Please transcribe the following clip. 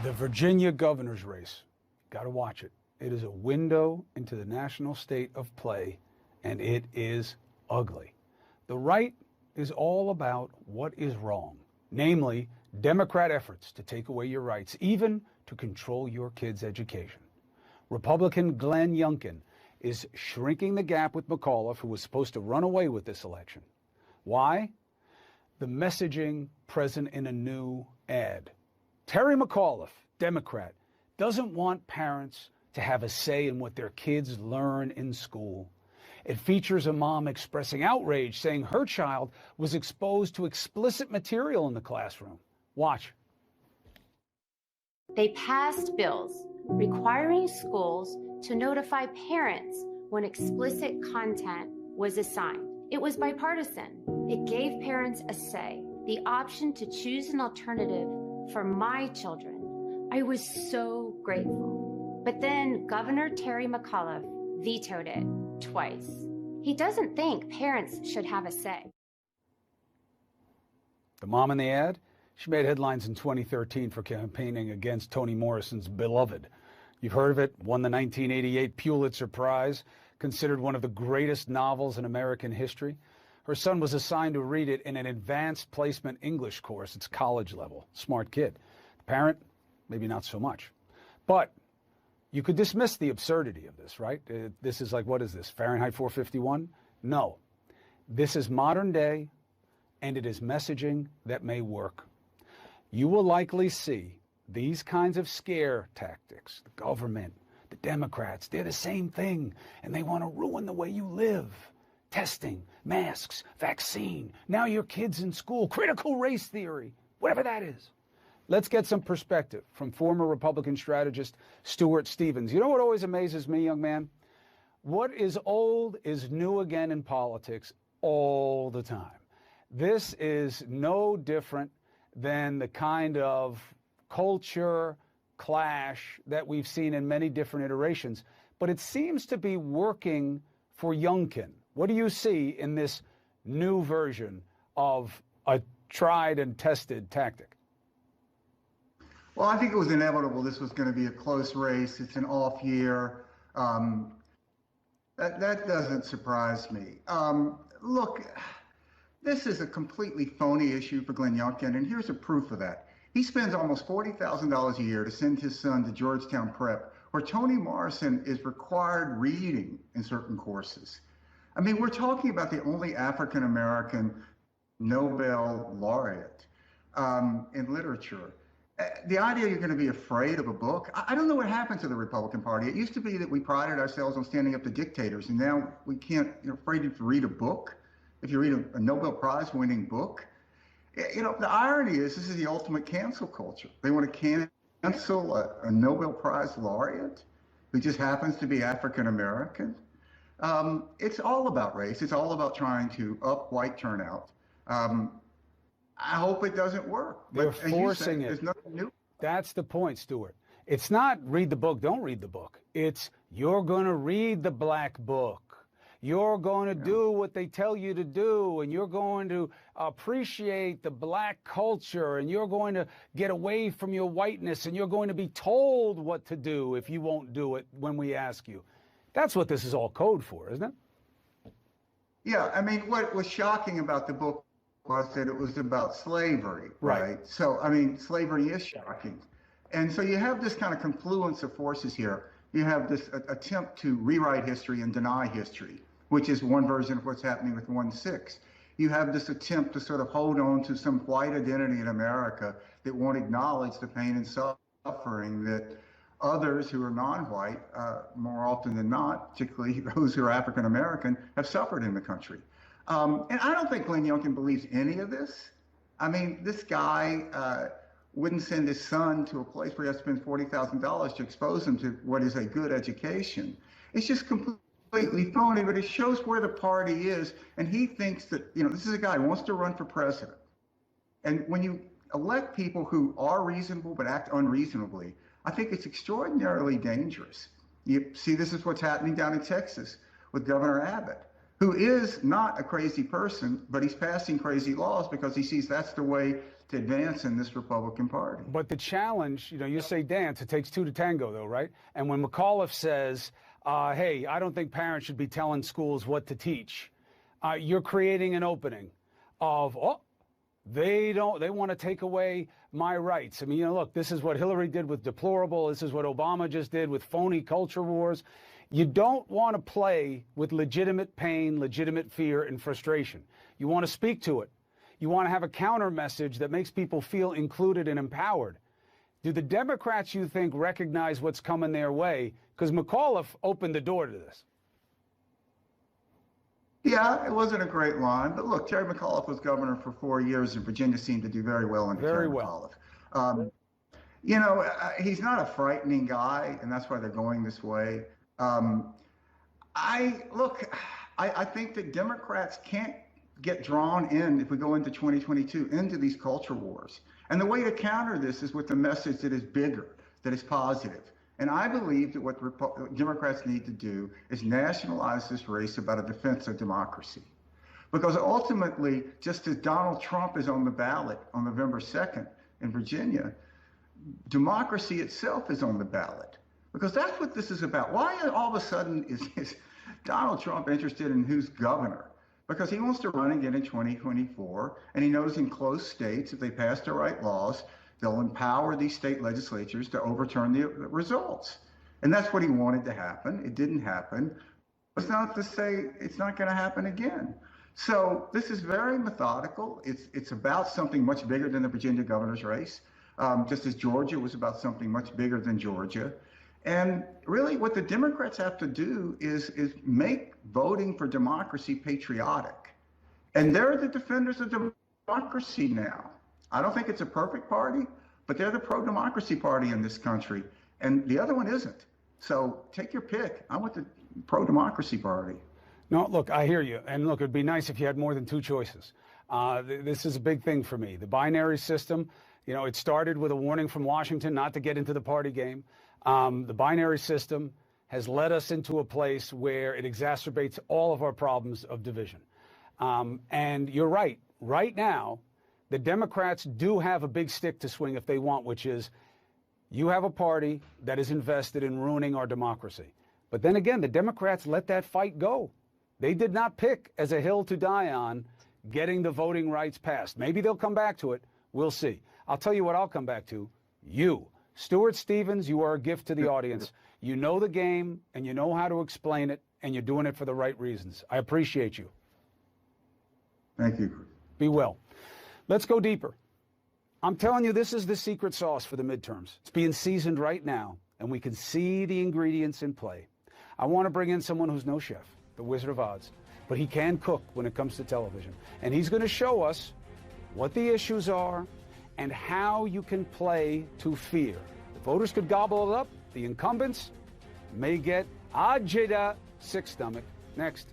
The Virginia governor's race, got to watch it. It is a window into the national state of play, and it is ugly. The right is all about what is wrong, namely Democrat efforts to take away your rights, even to control your kids' education. Republican Glenn Youngkin is shrinking the gap with McAuliffe, who was supposed to run away with this election. Why? The messaging present in a new ad. Terry McAuliffe, Democrat, doesn't want parents to have a say in what their kids learn in school. It features a mom expressing outrage, saying her child was exposed to explicit material in the classroom. Watch. They passed bills requiring schools to notify parents when explicit content was assigned. It was bipartisan. It gave parents a say, the option to choose an alternative for my children. I was so grateful. But then Governor Terry McAuliffe vetoed it twice. He doesn't think parents should have a say. The mom in the ad, she made headlines in 2013 for campaigning against Toni Morrison's Beloved. You've heard of it, won the 1988 Pulitzer Prize, considered one of the greatest novels in American history. Her son was assigned to read it in an advanced placement English course. It's college level. Smart kid. The parent, maybe not so much. But you could dismiss the absurdity of this, right? This is like, what is this, Fahrenheit 451? No. This is modern day, and it is messaging that may work. You will likely see these kinds of scare tactics, the government, the Democrats, they're the same thing, and they want to ruin the way you live. Testing, masks, vaccine, now your kids in school, critical race theory, whatever that is. Let's get some perspective from former Republican strategist Stuart Stevens. You know what always amazes me, young man? What is old is new again in politics all the time. This is no different than the kind of culture clash that we've seen in many different iterations. But it seems to be working for Youngkin. What do you see in this new version of a tried and tested tactic? Well, I think it was inevitable this was going to be a close race. It's an off year. That doesn't surprise me. Look, this is a completely phony issue for Glenn Youngkin, and here's a proof of that. He spends almost $40,000 a year to send his son to Georgetown Prep, where Toni Morrison is required reading in certain courses. I mean, we're talking about the only African-American Nobel laureate in literature. The idea you're going to be afraid of a book, I don't know what happened to the Republican Party. It used to be that we prided ourselves on standing up to dictators, and now we can't, you're afraid to read a book. If you read a Nobel Prize winning book, you know, the irony is this is the ultimate cancel culture. They want to cancel a Nobel Prize laureate who just happens to be African-American. It's all about race. It's all about trying to up white turnout. I hope it doesn't work. They're forcing it. There's nothing new. That's the point, Stuart. It's not read the book, don't read the book. It's you're going to read the black book. You're going to do what they tell you to do, and you're going to appreciate the black culture, and you're going to get away from your whiteness, and you're going to be told what to do if you won't do it when we ask you. That's what this is all code for, isn't it? Yeah, I mean, what was shocking about the book was that it was about slavery, right? So, I mean, slavery is shocking. And so you have this kind of confluence of forces here. You have this attempt to rewrite history and deny history, which is one version of what's happening with 1/6. You have this attempt to sort of hold on to some white identity in America that won't acknowledge the pain and suffering that others who are non-white, more often than not, particularly those who are African-American, have suffered in the country. And I don't think Glenn Youngkin believes any of this. I mean, this guy wouldn't send his son to a place where he has to spend $40,000 to expose him to what is a good education. It's just completely phony, but it shows where the party is. And he thinks that, you know, this is a guy who wants to run for president. And when you elect people who are reasonable but act unreasonably, I think it's extraordinarily dangerous. You see, this is what's happening down in Texas with Governor Abbott, who is not a crazy person, but he's passing crazy laws because he sees that's the way to advance in this Republican Party. But the challenge, you say dance, it takes two to tango, though, right? And when McAuliffe says, hey, I don't think parents should be telling schools what to teach, you're creating an opening of, they want to take away my rights. I mean, look, this is what Hillary did with deplorable. This is what Obama just did with phony culture wars. You don't want to play with legitimate pain, legitimate fear, and frustration. You want to speak to it. You want to have a counter message that makes people feel included and empowered. Do the Democrats, you think, recognize what's coming their way? Because McAuliffe opened the door to this. Yeah, it wasn't a great line, but look, Terry McAuliffe was governor for 4 years, and Virginia seemed to do very well under Terry McAuliffe. He's not a frightening guy, and that's why they're going this way. I think that Democrats can't get drawn in, if we go into 2022, into these culture wars. And the way to counter this is with a message that is bigger, that is positive. And I believe that what Democrats need to do is nationalize this race about a defense of democracy. Because ultimately, just as Donald Trump is on the ballot on November 2nd in Virginia, democracy itself is on the ballot. Because that's what this is about. Why all of a sudden is Donald Trump interested in who's governor? Because he wants to run again in 2024, and he knows in close states, if they pass the right laws, they'll empower these state legislatures to overturn the results. And that's what he wanted to happen. It didn't happen. It's not to say it's not going to happen again. So this is very methodical. It's about something much bigger than the Virginia governor's race, just as Georgia was about something much bigger than Georgia. And really what the Democrats have to do is make voting for democracy patriotic. And they're the defenders of democracy now. I don't think it's a perfect party, but they're the pro-democracy party in this country. And the other one isn't. So take your pick. I want the pro-democracy party. No, look, I hear you. And look, it'd be nice if you had more than two choices. This is a big thing for me. The binary system, it started with a warning from Washington not to get into the party game. The binary system has led us into a place where it exacerbates all of our problems of division. And you're right. Right now, the Democrats do have a big stick to swing if they want, which is you have a party that is invested in ruining our democracy. But then again, the Democrats let that fight go. They did not pick as a hill to die on getting the voting rights passed. Maybe they'll come back to it. We'll see. I'll tell you what I'll come back to. You. Stuart Stevens, you are a gift to the audience. You know the game, and you know how to explain it, and you're doing it for the right reasons. I appreciate you. Thank you. Be well. Let's go deeper. I'm telling you, this is the secret sauce for the midterms. It's being seasoned right now, and we can see the ingredients in play. I want to bring in someone who's no chef, the Wizard of Oz, but he can cook when it comes to television. And he's going to show us what the issues are and how you can play to fear. The voters could gobble it up. The incumbents may get ajita sick stomach. Next.